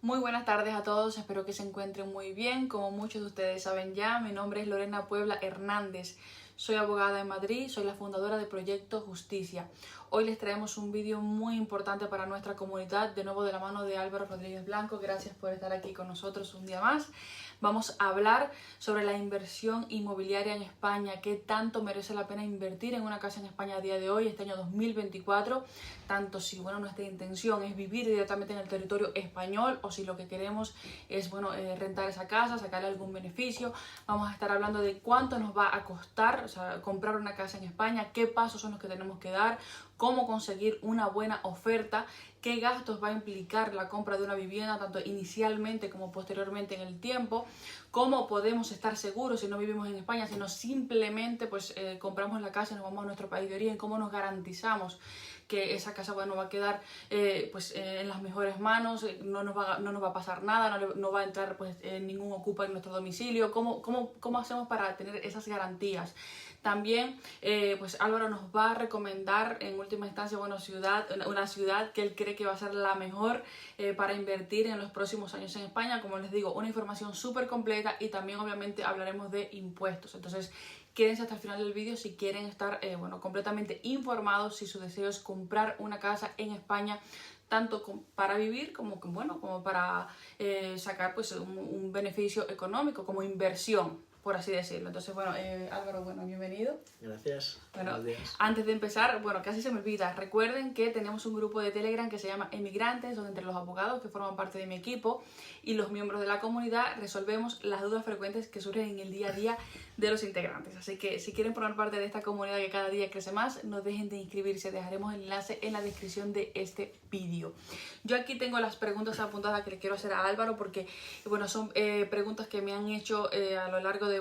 Muy buenas tardes a todos, espero que se encuentren muy bien. Como muchos de ustedes saben ya, mi nombre es Lorena Puebla Hernández. Soy abogada en Madrid, soy la fundadora de Proyecto Justicia. Hoy les traemos un vídeo muy importante para nuestra comunidad, de nuevo de la mano de Álvaro Rodríguez Blanco. Gracias por estar aquí con nosotros un día más. Vamos a hablar sobre la inversión inmobiliaria en España, qué tanto merece la pena invertir en una casa en España a día de hoy, este año 2024, tanto si nuestra intención es vivir directamente en el territorio español o si lo que queremos es rentar esa casa, sacarle algún beneficio. Vamos a estar hablando de cuánto nos va a costar, comprar una casa en España, qué pasos son los que tenemos que dar, cómo conseguir una buena oferta, qué gastos va a implicar la compra de una vivienda, tanto inicialmente como posteriormente en el tiempo, cómo podemos estar seguros si no vivimos en España, sino simplemente compramos la casa y nos vamos a nuestro país de origen, cómo nos garantizamos que esa casa va a quedar en las mejores manos, no nos va a pasar nada, no va a entrar ningún ocupa en nuestro domicilio, cómo hacemos para tener esas garantías. También Álvaro nos va a recomendar en última instancia una ciudad que él cree que va a ser la mejor para invertir en los próximos años en España. Como les digo, una información súper completa y también obviamente hablaremos de impuestos. Entonces quédense hasta el final del vídeo si quieren estar completamente informados si su deseo es comprar una casa en España, tanto para vivir como para sacar un beneficio económico, como inversión, por así decirlo. Entonces, Álvaro, bienvenido. Gracias. Buenos días. Antes de empezar, casi se me olvida, recuerden que tenemos un grupo de Telegram que se llama Emigrantes, donde entre los abogados que forman parte de mi equipo y los miembros de la comunidad resolvemos las dudas frecuentes que surgen en el día a día de los integrantes. Así que si quieren formar parte de esta comunidad que cada día crece más, no dejen de inscribirse, dejaremos el enlace en la descripción de este vídeo. Yo aquí tengo las preguntas apuntadas que le quiero hacer a Álvaro porque son preguntas que me han hecho a lo largo de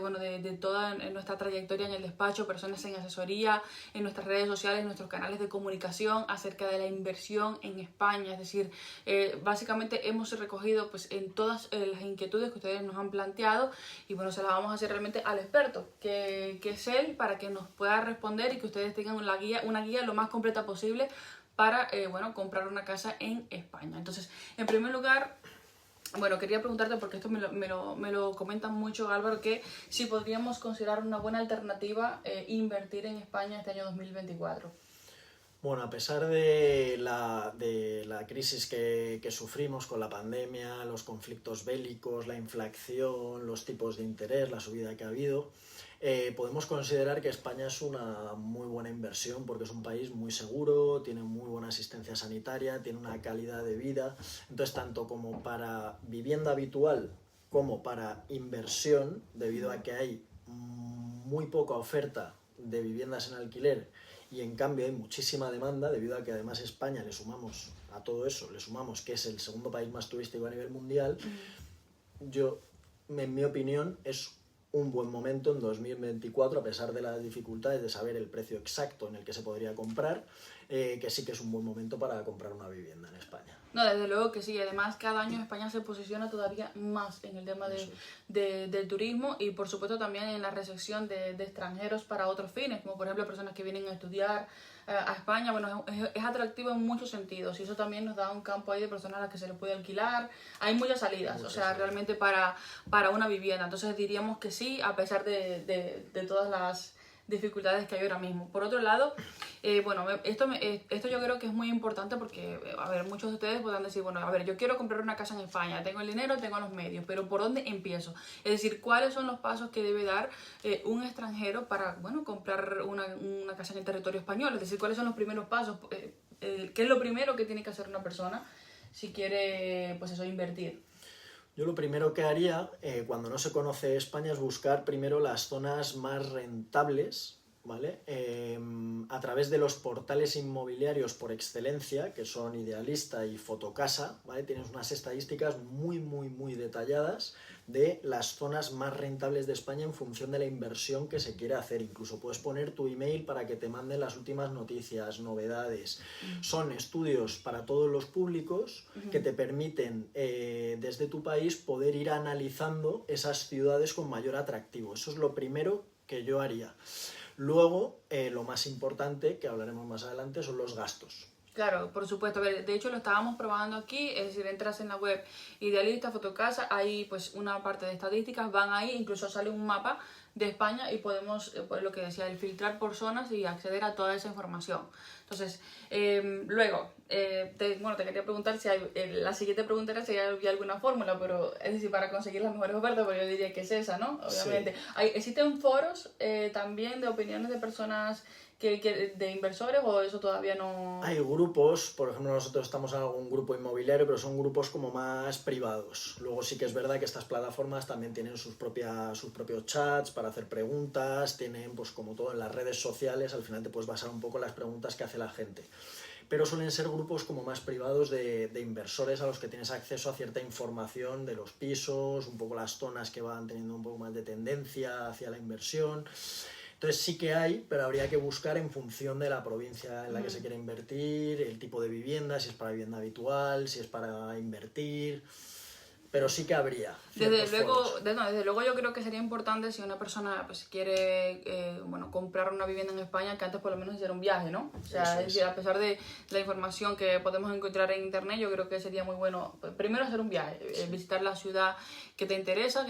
toda nuestra trayectoria en el despacho, personas en asesoría, en nuestras redes sociales, en nuestros canales de comunicación acerca de la inversión en España. Es decir, básicamente hemos recogido en todas las inquietudes que ustedes nos han planteado y se las vamos a hacer realmente al experto, que es él, para que nos pueda responder y que ustedes tengan una guía lo más completa posible para comprar una casa en España. Entonces, en primer lugar, quería preguntarte, porque esto me lo comentan mucho, Álvaro, que si podríamos considerar una buena alternativa invertir en España este año 2024. Bueno, a pesar de la crisis que sufrimos con la pandemia, los conflictos bélicos, la inflación, los tipos de interés, la subida que ha habido, podemos considerar que España es una muy buena inversión porque es un país muy seguro, tiene muy buena asistencia sanitaria, tiene una calidad de vida. Entonces, tanto como para vivienda habitual como para inversión, debido a que hay muy poca oferta de viviendas en alquiler y en cambio hay muchísima demanda, debido a que además España le sumamos a todo eso, le sumamos que es el segundo país más turístico a nivel mundial. En mi opinión, es un buen momento en 2024, a pesar de las dificultades de saber el precio exacto en el que se podría comprar, que sí que es un buen momento para comprar una vivienda en España. No, desde luego que sí. Además, cada año España se posiciona todavía más en el tema del turismo y, por supuesto, también en la recepción de extranjeros para otros fines, como por ejemplo personas que vienen a estudiar a España. Es atractivo en muchos sentidos y eso también nos da un campo ahí de personas a las que se les puede alquilar. Hay muchas salidas, realmente para una vivienda. Entonces diríamos que sí, a pesar de todas las dificultades que hay ahora mismo. Por otro lado, esto yo creo que es muy importante porque, muchos de ustedes podrán decir, yo quiero comprar una casa en España, tengo el dinero, tengo los medios, pero ¿por dónde empiezo? Es decir, ¿cuáles son los pasos que debe dar un extranjero para, comprar una casa en el territorio español? Es decir, ¿cuáles son los primeros pasos? ¿Qué es lo primero que tiene que hacer una persona si quiere, invertir? Yo lo primero que haría cuando no se conoce España es buscar primero las zonas más rentables, ¿vale? A través de los portales inmobiliarios por excelencia, que son Idealista y Fotocasa, ¿vale? Tienes unas estadísticas muy detalladas de las zonas más rentables de España en función de la inversión que se quiere hacer. Incluso puedes poner tu email para que te manden las últimas noticias, novedades. Son estudios para todos los públicos que te permiten desde tu país poder ir analizando esas ciudades con mayor atractivo. Eso es lo primero que yo haría. Luego, lo más importante, que hablaremos más adelante, son los gastos. Claro, por supuesto. A ver, de hecho lo estábamos probando aquí, es decir, entras en la web Idealista Fotocasa, hay pues una parte de estadísticas, van ahí, incluso sale un mapa de España y podemos, pues lo que decía, el filtrar por zonas y acceder a toda esa información. Entonces, luego, te quería preguntar si hay, la siguiente pregunta era si había alguna fórmula, pero es decir, para conseguir las mejores ofertas, pues yo diría que es esa, ¿no? Obviamente. Sí. ¿Existen foros también de opiniones de personas de inversores o eso todavía no? Hay grupos, por ejemplo, nosotros estamos en algún grupo inmobiliario, pero son grupos como más privados. Luego sí que es verdad que estas plataformas también tienen sus propios chats para hacer preguntas, tienen, pues como todo en las redes sociales, al final te puedes basar un poco en las preguntas que hace la gente. Pero suelen ser grupos como más privados de inversores a los que tienes acceso a cierta información de los pisos, un poco las zonas que van teniendo un poco más de tendencia hacia la inversión. Entonces sí que hay, pero habría que buscar en función de la provincia en la que se quiere invertir, el tipo de vivienda, si es para vivienda habitual, si es para invertir, pero sí que habría. Desde luego yo creo que sería importante si una persona pues quiere comprar una vivienda en España, que antes por lo menos hiciera un viaje, ¿no? O sea, es decir, a pesar de la información que podemos encontrar en internet, yo creo que sería muy bueno primero hacer un viaje, visitar la ciudad que te interesa,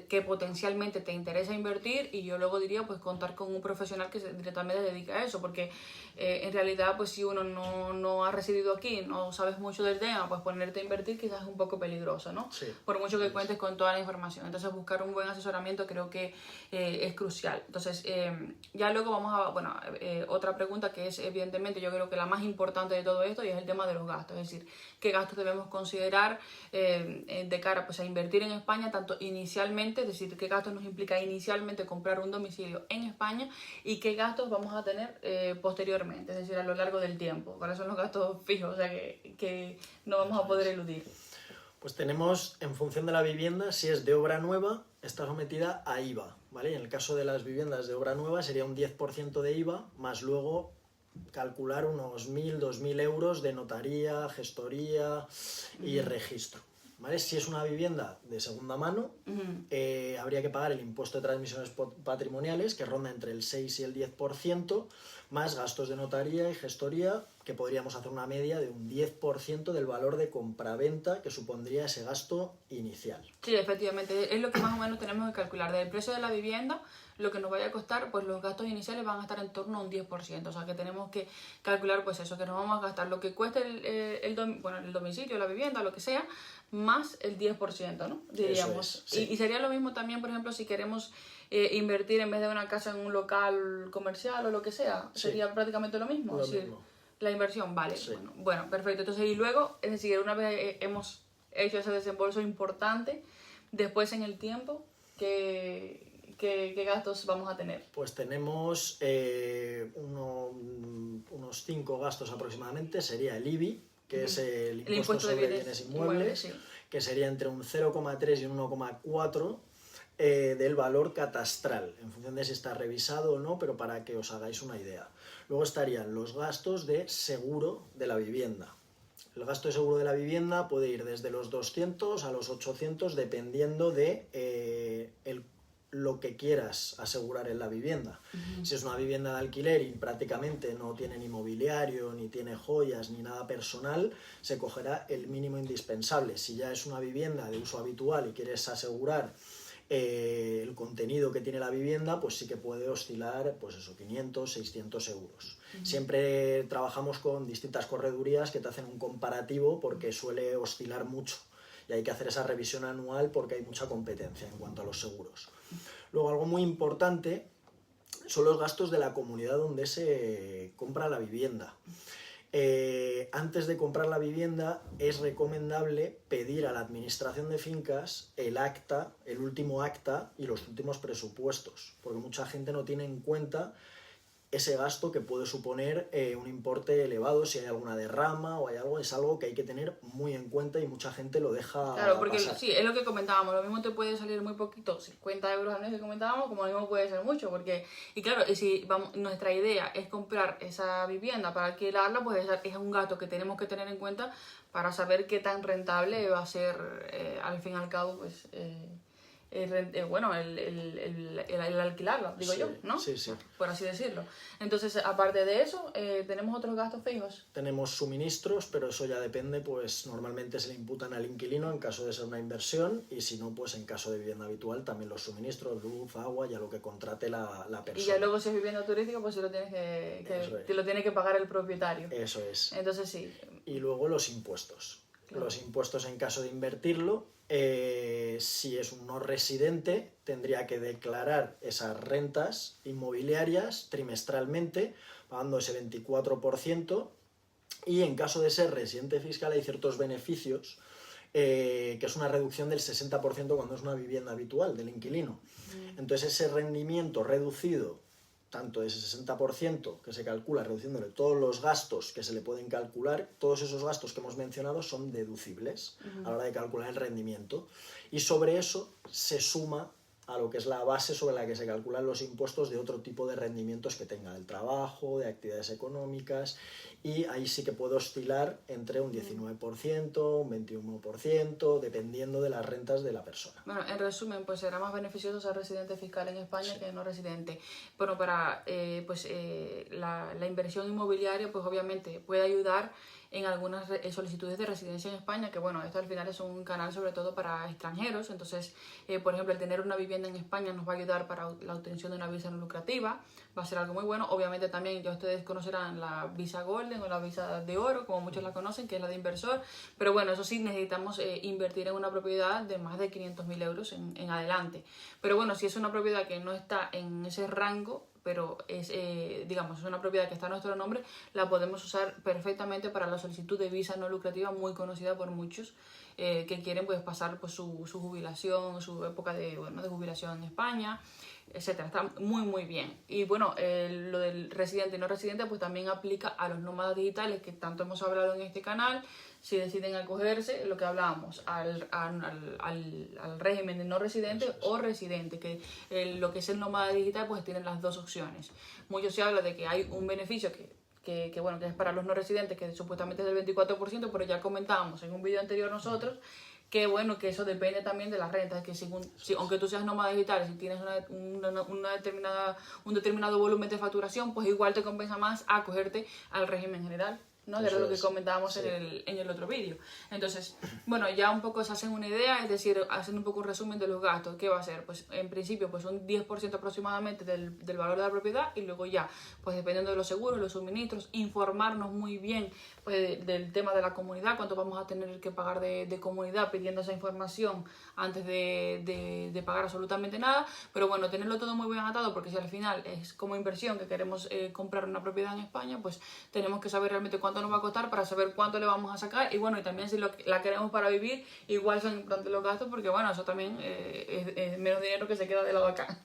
que potencialmente te interesa invertir, y yo luego diría pues contar con un profesional que directamente se dedica a eso, porque en realidad pues si uno no ha residido aquí, no sabes mucho del tema, pues ponerte a invertir quizás es un poco peligroso, ¿no? Sí. Por mucho que cuentes con toda la información. Entonces buscar un buen asesoramiento creo que es crucial. Entonces ya luego vamos a, otra pregunta que es evidentemente yo creo que la más importante de todo esto, y es el tema de los gastos, es decir, qué gastos debemos considerar de cara pues a invertir en España, tanto inicialmente, es decir, qué gastos nos implica inicialmente comprar un domicilio en España y qué gastos vamos a tener posteriormente, es decir, a lo largo del tiempo. ¿Cuáles son los gastos fijos? O sea, que no vamos a poder eludir. Pues tenemos, en función de la vivienda, si es de obra nueva, está sometida a IVA, ¿vale? En el caso de las viviendas de obra nueva sería un 10% de IVA, más luego calcular unos 1.000, 2.000 euros de notaría, gestoría y registro, ¿vale? Si es una vivienda de segunda mano, habría que pagar el impuesto de transmisiones patrimoniales, que ronda entre el 6 y el 10%, más gastos de notaría y gestoría, que podríamos hacer una media de un 10% del valor de compraventa que supondría ese gasto inicial. Sí, efectivamente, es lo que más o menos tenemos que calcular. Del precio de la vivienda, lo que nos vaya a costar, pues los gastos iniciales van a estar en torno a un 10%. O sea, que tenemos que calcular pues eso, que nos vamos a gastar lo que cueste el domicilio, la vivienda, lo que sea, más el 10%, ¿no? Diríamos. Eso es, sí. Y sería lo mismo también, por ejemplo, si queremos invertir en vez de una casa en un local comercial o lo que sea. Sí. Sería prácticamente lo mismo. Lo mismo. La inversión, vale. Sí. Bueno, perfecto. Entonces, y luego, es decir, una vez hemos hecho ese desembolso importante, después en el tiempo, ¿qué gastos vamos a tener? Pues tenemos unos 5 gastos aproximadamente. Sería el IBI, que es el impuesto sobre bienes inmuebles, sí. Que sería entre un 0,3 y un 1,4 del valor catastral, en función de si está revisado o no, pero para que os hagáis una idea. Luego estarían los gastos de seguro de la vivienda. El gasto de seguro de la vivienda puede ir desde los 200 a los 800 dependiendo de lo que quieras asegurar en la vivienda. Si es una vivienda de alquiler y prácticamente no tiene ni mobiliario, ni tiene joyas, ni nada personal, se cogerá el mínimo indispensable. Si ya es una vivienda de uso habitual y quieres asegurar el contenido que tiene la vivienda, pues sí que puede oscilar, pues eso, 500, 600 euros. Siempre trabajamos con distintas corredurías que te hacen un comparativo porque suele oscilar mucho y hay que hacer esa revisión anual porque hay mucha competencia en cuanto a los seguros. Luego, algo muy importante son los gastos de la comunidad donde se compra la vivienda. Antes de comprar la vivienda es recomendable pedir a la administración de fincas el acta, el último acta y los últimos presupuestos, porque mucha gente no tiene en cuenta ese gasto que puede suponer un importe elevado si hay alguna derrama o hay algo, es algo que hay que tener muy en cuenta y mucha gente lo deja Claro, porque pasar. sí, es lo que comentábamos, lo mismo te puede salir muy poquito, 50 euros al mes que comentábamos, como lo mismo puede ser mucho, porque, y claro, y si nuestra idea es comprar esa vivienda para alquilarla, pues es un gasto que tenemos que tener en cuenta para saber qué tan rentable va a ser, al fin y al cabo, pues el alquilarla, digo Sí, yo, ¿no? sí, sí. Por así decirlo. Entonces, aparte de eso, ¿tenemos otros gastos fijos? Tenemos suministros, pero eso ya depende, pues normalmente se le imputan al inquilino en caso de ser una inversión y si no, pues en caso de vivienda habitual también los suministros, luz, agua, ya lo que contrate la persona. Y ya luego si es vivienda turística, pues sí lo tienes te lo tiene que pagar el propietario. Eso es. Entonces sí. Y luego los impuestos. Claro. Los impuestos en caso de invertirlo, si es un no residente, tendría que declarar esas rentas inmobiliarias trimestralmente, pagando ese 24%, y en caso de ser residente fiscal hay ciertos beneficios, que es una reducción del 60% cuando es una vivienda habitual del inquilino. Entonces ese rendimiento reducido, tanto de ese 60% que se calcula reduciéndole todos los gastos que se le pueden calcular, todos esos gastos que hemos mencionado son deducibles a la hora de calcular el rendimiento. Y sobre eso se suma a lo que es la base sobre la que se calculan los impuestos de otro tipo de rendimientos que tenga, del trabajo, de actividades económicas, y ahí sí que puede oscilar entre un 19%, un 21%, dependiendo de las rentas de la persona. Bueno, en resumen, pues será más beneficioso ser residente fiscal en España que no residente. Bueno, para la inversión inmobiliaria, pues obviamente puede ayudar en algunas solicitudes de residencia en España, que bueno, esto al final es un canal sobre todo para extranjeros, entonces, por ejemplo, el tener una vivienda en España nos va a ayudar para la obtención de una visa no lucrativa, va a ser algo muy bueno. Obviamente también ya ustedes conocerán la visa Golden o la visa de oro, como muchos la conocen, que es la de inversor, pero bueno, eso sí, necesitamos invertir en una propiedad de más de 500.000 euros en adelante. Pero bueno, si es una propiedad que no está en ese rango, pero es, digamos, es una propiedad que está a nuestro nombre, la podemos usar perfectamente para la solicitud de visa no lucrativa, muy conocida por muchos que quieren pues pasar pues, su jubilación, su época de jubilación en España, etcétera. Está muy bien. Y bueno, lo del residente y no residente pues también aplica a los nómadas digitales que tanto hemos hablado en este canal. Si deciden acogerse, lo que hablábamos, al régimen de no residente o residente, que lo que es el nómada digital, pues tienen las dos opciones. Mucho se habla de que hay un beneficio que es para los no residentes, que supuestamente es del 24%, pero ya comentábamos en un vídeo anterior nosotros, que bueno, que eso depende también de las rentas, que aunque tú seas nómada digital, si tienes un determinado volumen de facturación, pues igual te compensa más acogerte al régimen general, ¿no? De lo que comentábamos sí. en el otro vídeo. Entonces, bueno, ya un poco se hacen una idea, es decir, hacen un poco un resumen de los gastos. ¿Qué va a ser? Pues en principio, pues un 10% aproximadamente del valor de la propiedad, y luego ya, pues dependiendo de los seguros, los suministros, informarnos muy bien pues, del tema de la comunidad, cuánto vamos a tener que pagar de comunidad, pidiendo esa información antes de pagar absolutamente nada. Pero bueno, tenerlo todo muy bien atado, porque si al final es como inversión que queremos comprar una propiedad en España, pues tenemos que saber realmente cuánto nos va a costar para saber cuánto le vamos a sacar. Y bueno, y también si la queremos para vivir, igual son importantes los gastos, porque bueno, eso también es menos dinero que se queda de lado acá.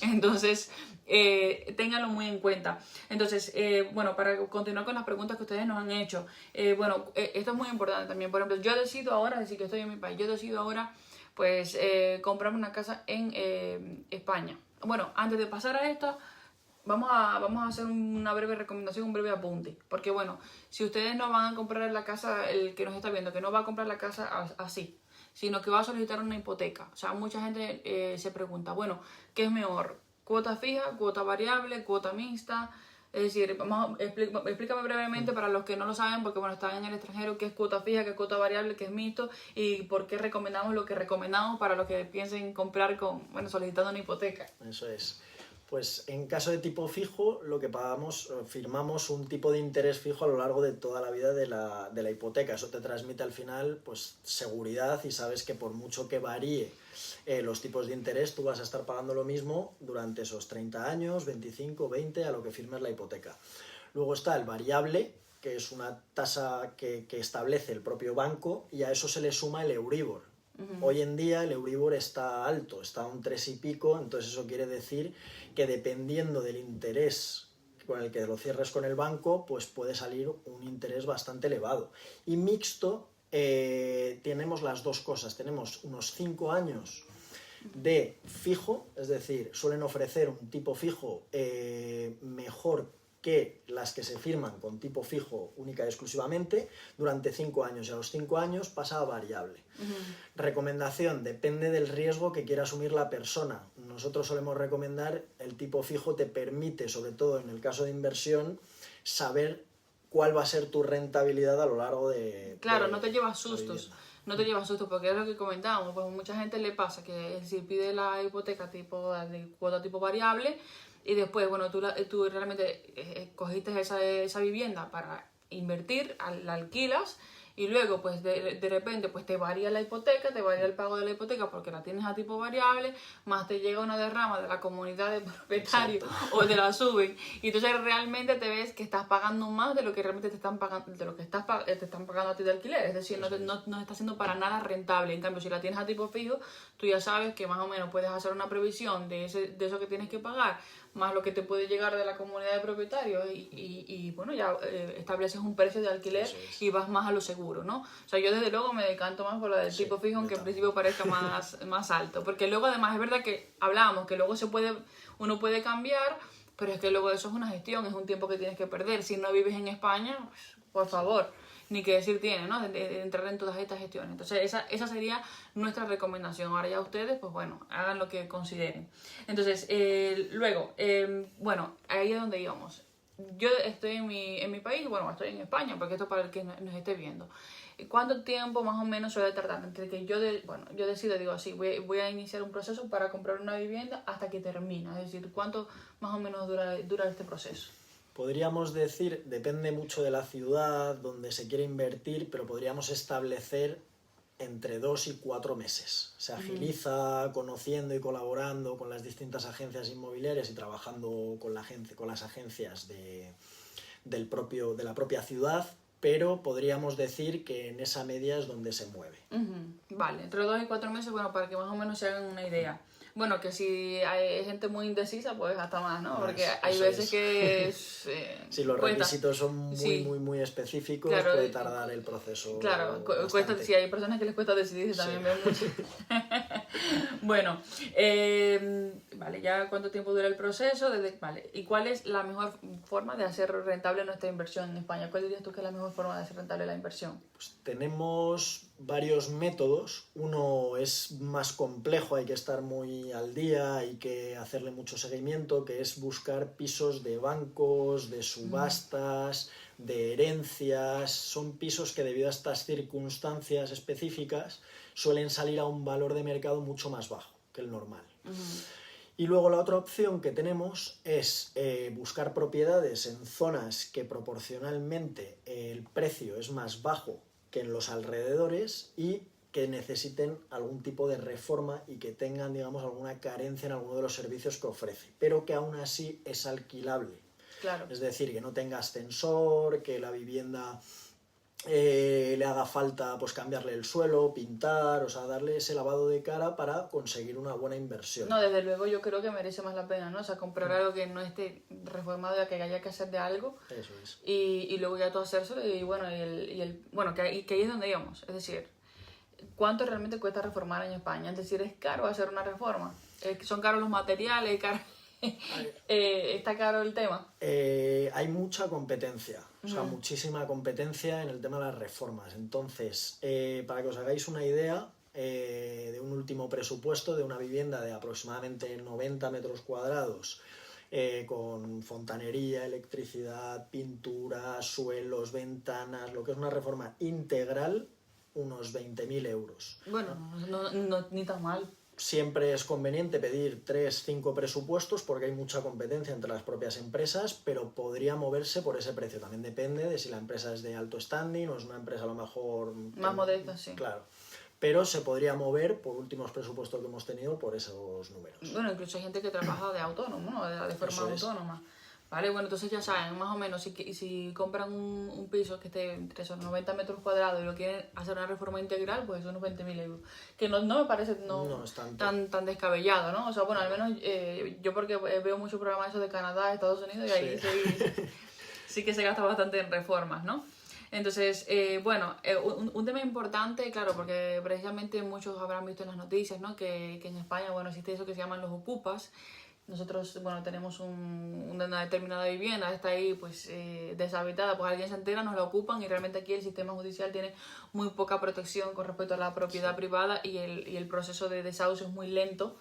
Entonces, ténganlo muy en cuenta. Entonces, bueno, para continuar con las preguntas que ustedes nos han hecho, esto es muy importante también. Por ejemplo, yo decido ahora, decir que estoy en mi país, yo decido ahora pues comprarme una casa en España. Bueno, antes de pasar a esto, vamos a hacer una breve recomendación, un breve apunte, porque bueno, si ustedes no van a comprar la casa, el que nos está viendo, que no va a comprar la casa así, sino que va a solicitar una hipoteca. O sea, mucha gente se pregunta, bueno, ¿qué es mejor? ¿Cuota fija, cuota variable, cuota mixta? Es decir, explícame brevemente para los que no lo saben, porque bueno, están en el extranjero, qué es cuota fija, qué es cuota variable, qué es mixto, y por qué recomendamos lo que recomendamos para los que piensen comprar solicitando una hipoteca. Eso es. Pues en caso de tipo fijo, lo que pagamos, firmamos un tipo de interés fijo a lo largo de toda la vida de la hipoteca. Eso te transmite al final pues seguridad, y sabes que por mucho que varíe los tipos de interés, tú vas a estar pagando lo mismo durante esos 30 años, 25, 20, a lo que firmes la hipoteca. Luego está el variable, que es una tasa que establece el propio banco, y a eso se le suma el Euribor. Hoy en día el Euribor está alto, está a un 3 y pico, entonces eso quiere decir que dependiendo del interés con el que lo cierres con el banco, pues puede salir un interés bastante elevado. Y mixto, tenemos las dos cosas, tenemos unos 5 años de fijo, es decir, suelen ofrecer un tipo fijo mejor que las que se firman con tipo fijo única y exclusivamente durante 5 años, y a los 5 años pasa a variable. Recomendación, depende del riesgo que quiera asumir la persona. Nosotros solemos recomendar el tipo fijo, te permite, sobre todo en el caso de inversión, saber cuál va a ser tu rentabilidad a lo largo de... Claro, no te llevas sustos. No te llevas sustos, porque es lo que comentábamos, pues mucha gente le pasa que es decir, pide la hipoteca tipo de cuota tipo variable y después, bueno, tú realmente cogiste esa vivienda para invertir, la alquilas y luego pues de repente pues te varía la hipoteca, te varía el pago de la hipoteca porque la tienes a tipo variable, más te llega una derrama de la comunidad de propietarios o te la suben y entonces realmente te ves que estás pagando más de lo que realmente te están pagando, de lo que te están pagando a ti de alquiler, es decir, no está siendo para nada rentable. En cambio, si la tienes a tipo fijo, tú ya sabes que más o menos puedes hacer una previsión de eso que tienes que pagar más lo que te puede llegar de la comunidad de propietarios y bueno, ya estableces un precio de alquiler y vas más a lo seguro, ¿no? O sea, yo desde luego me decanto más por la del tipo fijo, aunque en principio parezca más alto, porque luego además es verdad que hablábamos que luego uno puede cambiar, pero es que luego eso es una gestión, es un tiempo que tienes que perder. Si no vives en España, pues, por favor, ni que decir tiene, ¿no? De entrar en todas estas gestiones. Entonces, esa sería nuestra recomendación. Ahora ya ustedes, pues bueno, hagan lo que consideren. Entonces, luego, bueno, ahí es donde íbamos. Yo estoy en mi país, bueno, estoy en España, porque esto es para el que nos esté viendo. ¿Cuánto tiempo más o menos suele tardar entre que yo decido, digo así, voy a iniciar un proceso para comprar una vivienda hasta que termina? Es decir, ¿cuánto más o menos dura este proceso? Podríamos decir, depende mucho de la ciudad donde se quiere invertir, pero podríamos establecer entre 2 y 4 meses. Se agiliza conociendo y colaborando con las distintas agencias inmobiliarias y trabajando con las agencias de la propia ciudad, pero podríamos decir que en esa media es donde se mueve. Vale, entre 2 y 4 meses, bueno, para que más o menos se hagan una idea. Bueno, que si hay gente muy indecisa, pues hasta más, ¿no? Porque hay veces que... si los requisitos son muy específicos, claro, puede tardar el proceso. Claro, cuesta, si hay personas que les cuesta decidir, también ven mucho. Bueno, vale, ya cuánto tiempo dura el proceso, vale, ¿y cuál es la mejor forma de hacer rentable nuestra inversión en España? ¿Cuál dirías tú que es la mejor forma de hacer rentable la inversión? Pues tenemos varios métodos. Uno es más complejo, hay que estar muy al día, hay que hacerle mucho seguimiento, que es buscar pisos de bancos, de subastas, de herencias. Son pisos que debido a estas circunstancias específicas suelen salir a un valor de mercado mucho más bajo que el normal. Y luego la otra opción que tenemos es buscar propiedades en zonas que proporcionalmente el precio es más bajo que en los alrededores y que necesiten algún tipo de reforma y que tengan, digamos, alguna carencia en alguno de los servicios que ofrece, pero que aún así es alquilable. Claro. Es decir, que no tenga ascensor, que la vivienda le haga falta pues cambiarle el suelo, pintar, o sea, darle ese lavado de cara para conseguir una buena inversión. No, desde luego yo creo que merece más la pena, ¿no? O sea, comprar algo que no esté reformado, que haya que hacer de algo. Eso es. Y luego ya tú hacérselo y bueno, bueno, que ahí es donde íbamos. Es decir, ¿cuánto realmente cuesta reformar en España? Es decir, ¿es caro hacer una reforma? ¿Son caros los materiales? ¿Está caro el tema? Hay mucha competencia, o sea, muchísima competencia en el tema de las reformas. Entonces, para que os hagáis una idea, de un último presupuesto de una vivienda de aproximadamente 90 metros cuadrados, con fontanería, electricidad, pintura, suelos, ventanas, lo que es una reforma integral, unos 20.000 euros. Bueno, no, ni tan mal. Siempre es conveniente pedir 3-5 presupuestos porque hay mucha competencia entre las propias empresas, pero podría moverse por ese precio. También depende de si la empresa es de alto standing o es una empresa a lo mejor... más modesta, sí. Claro. Pero se podría mover, por últimos presupuestos que hemos tenido, por esos números. Bueno, incluso hay gente que trabaja de autónomo, ¿no? De forma autónoma. Vale, bueno, entonces ya saben, más o menos, si compran un piso que esté entre esos 90 metros cuadrados y lo quieren hacer una reforma integral, pues son unos 20.000 euros. Que no me parece tan descabellado, ¿no? O sea, bueno, al menos yo porque veo muchos programas esos de Canadá, Estados Unidos, y ahí sí que se gasta bastante en reformas, ¿no? Entonces, bueno, un tema importante, claro, porque precisamente muchos habrán visto en las noticias, ¿no? Que en España, bueno, existe eso que se llaman los ocupas. nosotros, bueno, tenemos una determinada vivienda, está ahí pues deshabitada, pues alguien se entera, nos la ocupan y realmente aquí el sistema judicial tiene muy poca protección con respecto a la propiedad privada y el proceso de desahucio es muy lento.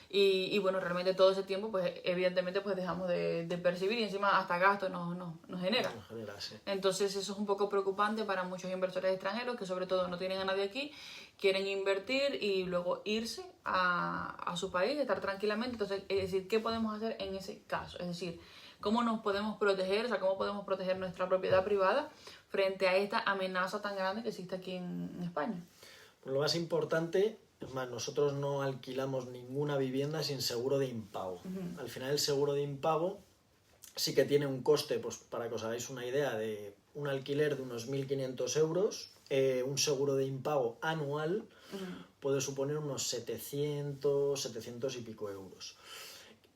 Y bueno, realmente todo ese tiempo, pues evidentemente pues dejamos de percibir y encima hasta gasto nos genera. Sí. Entonces eso es un poco preocupante para muchos inversores extranjeros que sobre todo no tienen a nadie aquí, quieren invertir y luego irse a su país, estar tranquilamente. Entonces, es decir, ¿qué podemos hacer en ese caso? Es decir, ¿cómo nos podemos proteger? O sea, ¿cómo podemos proteger nuestra propiedad privada frente a esta amenaza tan grande que existe aquí en España? Pues lo más importante, es más, nosotros no alquilamos ninguna vivienda sin seguro de impago. Al final el seguro de impago sí que tiene un coste, pues para que os hagáis una idea, de un alquiler de unos 1.500 euros, un seguro de impago anual puede suponer unos 700 y pico euros.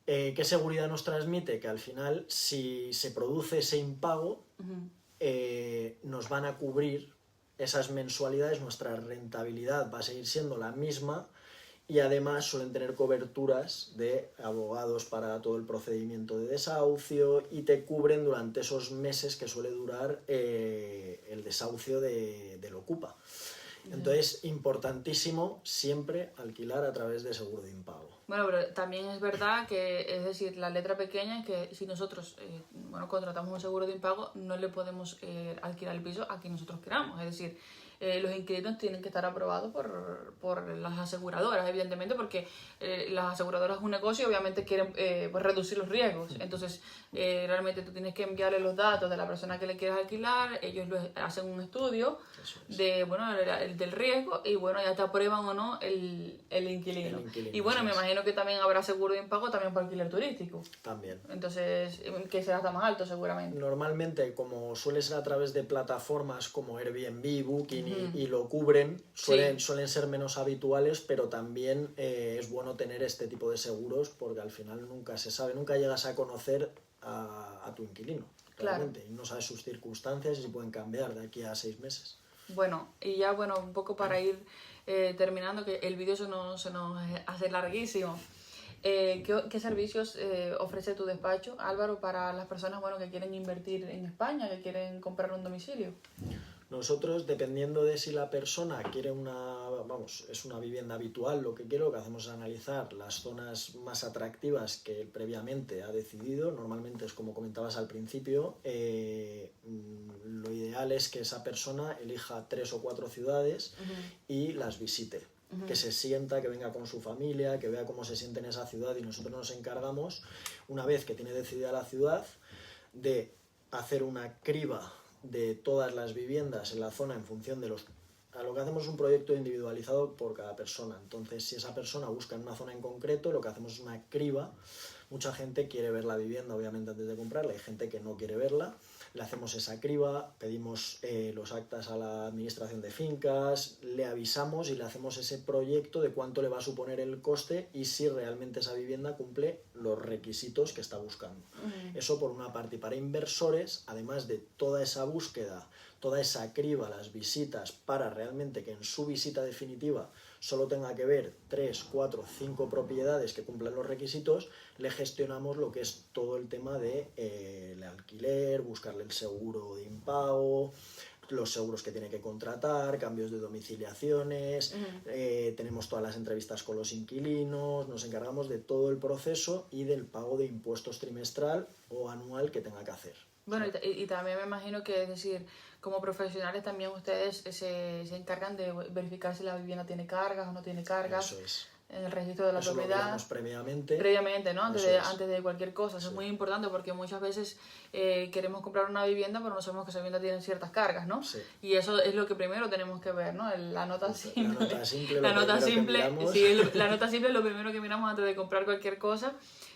¿Qué seguridad nos transmite? Que al final, si se produce ese impago, nos van a cubrir esas mensualidades, nuestra rentabilidad va a seguir siendo la misma y además suelen tener coberturas de abogados para todo el procedimiento de desahucio y te cubren durante esos meses que suele durar el desahucio del ocupa. Entonces, importantísimo siempre alquilar a través de seguro de impago. Bueno, pero también es verdad que, es decir, la letra pequeña es que si nosotros contratamos un seguro de impago, no le podemos alquilar el piso a quien nosotros queramos. Es decir, los inquilinos tienen que estar aprobados por las aseguradoras, evidentemente, porque las aseguradoras es un negocio y obviamente quieren pues reducir los riesgos. Entonces, realmente tú tienes que enviarle los datos de la persona que le quieres alquilar, ellos hacen un estudio de, bueno, del riesgo y bueno, ya te aprueban o no el inquilino. Y bueno, me imagino que también habrá seguro de impago también para alquiler turístico. También. Entonces, que será hasta más alto seguramente. Normalmente, como suele ser a través de plataformas como Airbnb, Booking y lo cubren, suelen ser menos habituales, pero también es bueno tener este tipo de seguros porque al final nunca se sabe, nunca llegas a conocer a tu inquilino, claramente, y no sabes sus circunstancias y si pueden cambiar de aquí a 6 meses. Bueno, y ya bueno, un poco para ir terminando, que el vídeo se nos hace larguísimo. ¿Qué servicios ofrece tu despacho, Álvaro, para las personas que quieren invertir en España, que quieren comprar un domicilio? Nosotros, dependiendo de si la persona quiere es una vivienda habitual, lo que hacemos es analizar las zonas más atractivas que él previamente ha decidido. Normalmente es como comentabas al principio, lo ideal es que esa persona elija 3 o 4 ciudades y las visite. Que se sienta, que venga con su familia, que vea cómo se siente en esa ciudad y nosotros nos encargamos, una vez que tiene decidida la ciudad, de hacer una criba de todas las viviendas en la zona en función de a lo que hacemos es un proyecto individualizado por cada persona. Entonces, si esa persona busca en una zona en concreto, lo que hacemos es una criba. Mucha gente quiere ver la vivienda, obviamente, antes de comprarla. Hay gente que no quiere verla. Le hacemos esa criba, pedimos los actas a la administración de fincas, le avisamos y le hacemos ese proyecto de cuánto le va a suponer el coste y si realmente esa vivienda cumple los requisitos que está buscando. Eso por una parte. Y para inversores, además de toda esa búsqueda, toda esa criba, las visitas, para realmente que en su visita definitiva solo tenga que ver 3, 4, 5 propiedades que cumplan los requisitos, le gestionamos lo que es todo el tema de el alquiler, buscarle el seguro de impago, los seguros que tiene que contratar, cambios de domiciliaciones, tenemos todas las entrevistas con los inquilinos, nos encargamos de todo el proceso y del pago de impuestos trimestral o anual que tenga que hacer. Bueno, y también me imagino que, es decir, como profesionales también ustedes se encargan de verificar si la vivienda tiene cargas o no tiene cargas. Eso es. En el registro de la propiedad. Eso lo miramos previamente. Previamente, ¿no? Antes de cualquier cosa. Eso es muy importante porque muchas veces queremos comprar una vivienda, pero no sabemos que esa vivienda tiene ciertas cargas, ¿no? Sí. Y eso es lo que primero tenemos que ver, ¿no? La nota simple. La nota simple es lo primero que miramos antes de comprar cualquier cosa.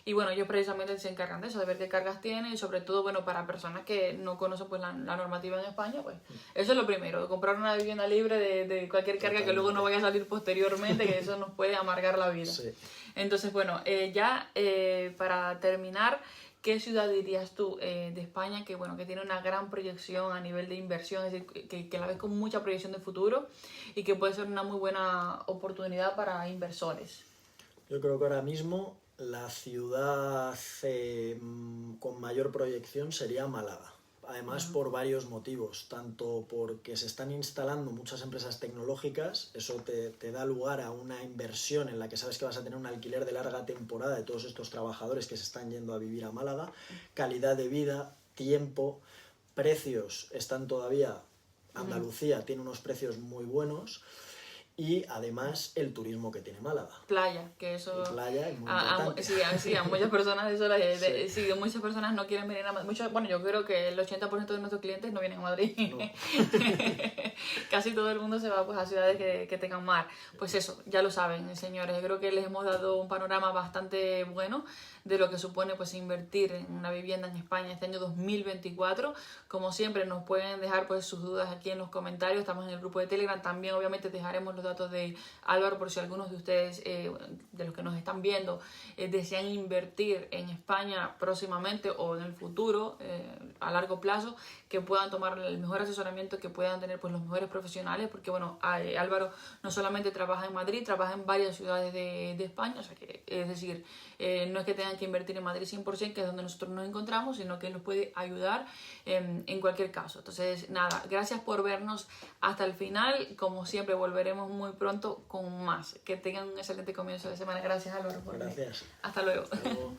Y bueno, ellos precisamente se encargan de eso, de ver qué cargas tiene y sobre todo, bueno, para personas que no conocen pues la normativa en España, pues eso es lo primero, comprar una vivienda libre de cualquier carga que luego no vaya a salir posteriormente, que eso nos puede amargar la vida. Sí. Entonces, bueno, para terminar, ¿qué ciudad dirías tú de España que tiene una gran proyección a nivel de inversión, es decir, que la ves con mucha proyección de futuro y que puede ser una muy buena oportunidad para inversores? Yo creo que ahora mismo la ciudad con mayor proyección sería Málaga. Además, por varios motivos, tanto porque se están instalando muchas empresas tecnológicas, eso te da lugar a una inversión en la que sabes que vas a tener un alquiler de larga temporada de todos estos trabajadores que se están yendo a vivir a Málaga, calidad de vida, tiempo, precios están todavía, Andalucía tiene unos precios muy buenos, y además el turismo que tiene Málaga. Playa, que eso... Y playa es muy importante. Sí, a muchas personas eso sí, muchas personas no quieren venir a Madrid. Bueno, yo creo que el 80% de nuestros clientes no vienen a Madrid. No. Casi todo el mundo se va pues, a ciudades que tengan mar. Pues eso, ya lo saben, señores. Yo creo que les hemos dado un panorama bastante bueno de lo que supone pues invertir en una vivienda en España este año 2024. Como siempre, nos pueden dejar pues sus dudas aquí en los comentarios. Estamos en el grupo de Telegram. También obviamente dejaremos los datos de Álvaro por si algunos de ustedes, de los que nos están viendo, desean invertir en España próximamente o en el futuro, a largo plazo, que puedan tomar el mejor asesoramiento, que puedan tener pues los mejores profesionales, porque bueno, Álvaro no solamente trabaja en Madrid, trabaja en varias ciudades de España, o sea que, es decir, no es que tengan que invertir en Madrid 100%, que es donde nosotros nos encontramos, sino que nos puede ayudar en cualquier caso. Entonces, nada, gracias por vernos hasta el final. Como siempre, volveremos muy pronto con más. Que tengan un excelente comienzo de semana. Gracias, Álvaro. Gracias. Hasta luego. Hasta luego.